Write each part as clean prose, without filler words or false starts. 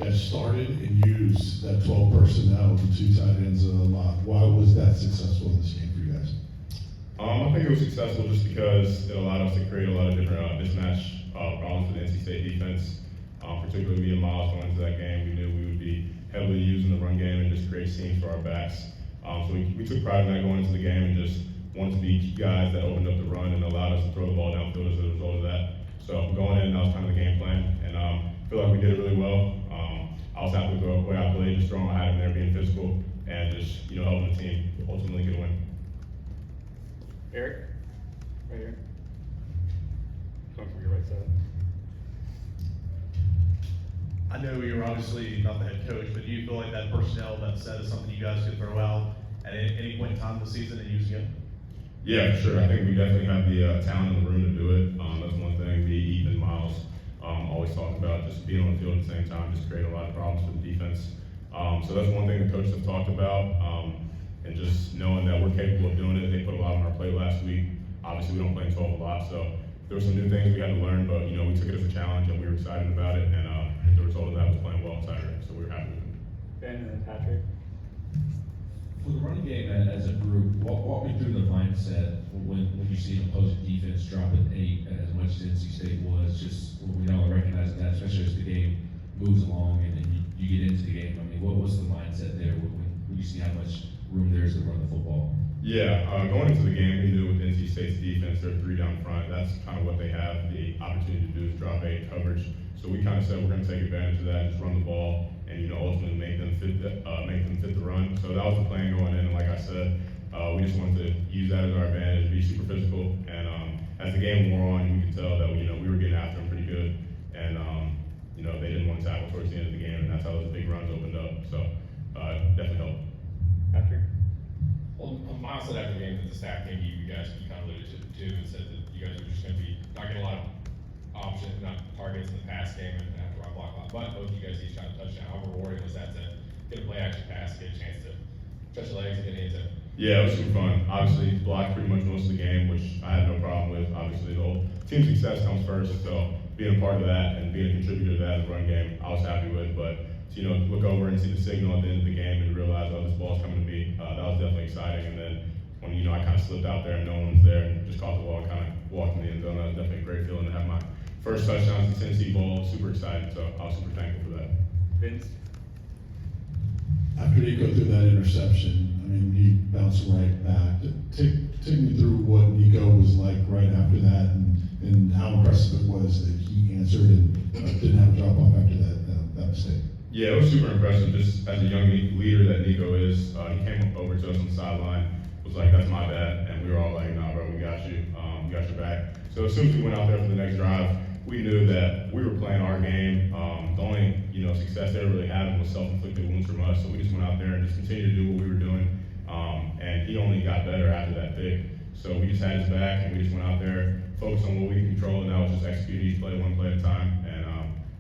that started and used that 12 personnel, the two tight ends a lot. Why was that successful in this game for you guys? I think it was successful just because it allowed us to create a lot of different mismatch problems for the NC State defense. Particularly me and Miles going into that game, we knew we would be heavily using the run game and just create seams for our backs. So we took pride in that going into the game and just wanted to be guys that opened up the run and allowed us to throw the ball downfield as a result of that. So going in, that was kind of the game plan, and I feel like we did it really well. I was happy with the way I played, just throwing my hat in there, being physical, and just helping the team ultimately get a win. Eric, right here. Coming from your right side. I know you're obviously not the head coach, but do you feel like that personnel, that set is something you guys could throw out at any point in time this season and use again? Yeah, for sure. I think we definitely have the talent in the room to do it. That's one thing me, Ethan, Miles always talk about, just being on the field at the same time, just create a lot of problems for the defense. So that's one thing the coaches have talked about, and just knowing that we're capable of doing it. They put a lot on our plate last week. Obviously, we don't play in 12 a lot, so there were some new things we had to learn, but we took it as a challenge and we were excited about it, and the result of that was playing well inside it, so we were happy with it. Ben and then Patrick. For the running game as a group, walk me through the mindset when you see an opposing defense dropping 8 as much as NC State was. Just we all recognize that, especially as the game moves along and you get into the game. I mean, what was the mindset there when you see how much room there is to run the football? Yeah, going into the game, we knew with NC State's defense, they're 3 down front. That's kind of what they have the opportunity to do is drop 8 coverage. So we kind of said we're going to take advantage of that and just run the ball and ultimately make them fit the run. So that was the plan going in. And like I said, we just wanted to use that as our advantage, be super physical. And as the game wore on, you could tell that we were getting after them pretty good. And they didn't want to tackle towards the end of the game, and that's how those big runs opened up. So definitely helped. Patrick. Well, Miles said after the game that the staff came to you guys, you kind of alluded to it too, and said that you guys were just going to be not getting a lot of options, not targets in the pass game and have to run block a lot. But both of you guys each got a touchdown. How rewarding was that to get a play action pass, get a chance to stretch the legs and get into? Yeah, it was super fun. Obviously, blocked pretty much most of the game, which I had no problem with. Obviously, the whole team success comes first, so being a part of that and being a contributor to that in the run game, I was happy with. But to look over and see the signal at the end of the game and realize, oh, this ball's coming to me, that was definitely exciting. And then when I kind of slipped out there and no one was there and just caught the ball and kind of walked in the end zone, that was definitely a great feeling to have my first touchdown as a Tennessee Vols. Super excited, so I was super thankful for that. Vince. After Nico threw that interception, I mean, he bounced right back. Take me through what Nico was like right after that and how impressive it was that he answered and didn't have a drop off after that mistake. Yeah, it was super impressive. Just as a young leader that Nico is, he came over to us on the sideline, was like, "That's my bad," and we were all like, "Nah, bro, we got you. We got your back." So as soon as we went out there for the next drive, we knew that we were playing our game. The only success they were really having was self-inflicted wounds from us. So we just went out there and just continued to do what we were doing. And he only got better after that pick. So we just had his back, and we just went out there, focused on what we can control, and now it's just execute each play, one play at a time.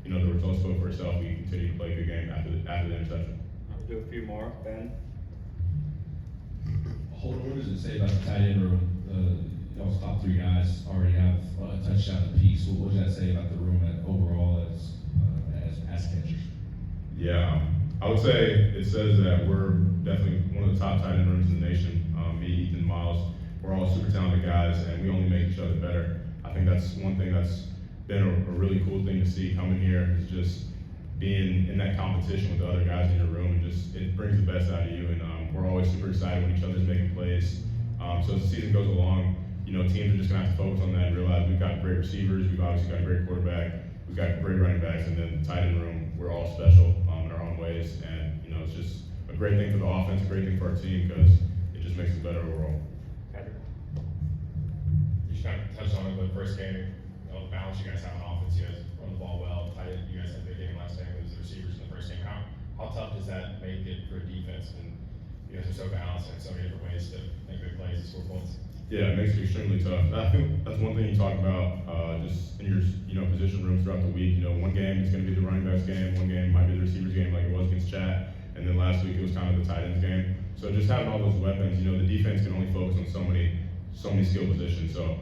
And the results spoke for itself. We continued to play a good game after the interception. I'll do a few more. Ben. Holden, what does it say about the tight end room? Y'all's top 3 guys already have a touchdown apiece. What does that say about the room overall as catchers? Yeah, I would say it says that we're definitely one of the top tight end rooms in the nation. Me, Ethan, Miles, we're all super talented guys, and we only make each other better. I think that's one thing that's been a really cool thing to see coming here is just being in that competition with the other guys in your room, and just it brings the best out of you. And we're always super excited when each other's making plays. So as the season goes along, teams are just gonna have to focus on that and realize we've got great receivers, we've obviously got a great quarterback, we've got great running backs, and then the tight end room, we're all special in our own ways. And it's just a great thing for the offense, a great thing for our team because it just makes us better overall. Patrick. You just kind of touched on it, but first game, the balance you guys have on offense, you guys run the ball well. Tight end, you guys had a big game last time with the receivers in the first game. How tough does that make it for a defense when you guys are so balanced and so many different ways to make big plays and score points? Yeah, it makes it extremely tough. I think that's one thing you talk about just in your position rooms throughout the week. One game is going to be the running backs game, one game might be the receivers game like it was against Chat, and then last week it was kind of the tight ends game. So just having all those weapons, the defense can only focus on so many skill positions. So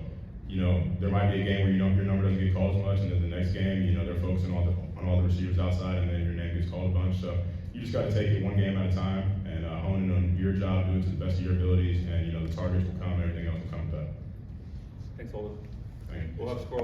there might be a game where your number doesn't get called as much, and then the next game, they're focusing on all the receivers outside, and then your name gets called a bunch. So you just got to take it one game at a time and hone in on your job, do it to the best of your abilities, and the targets will come, everything else will come with that. Thanks, Holden. Thank you. We'll have score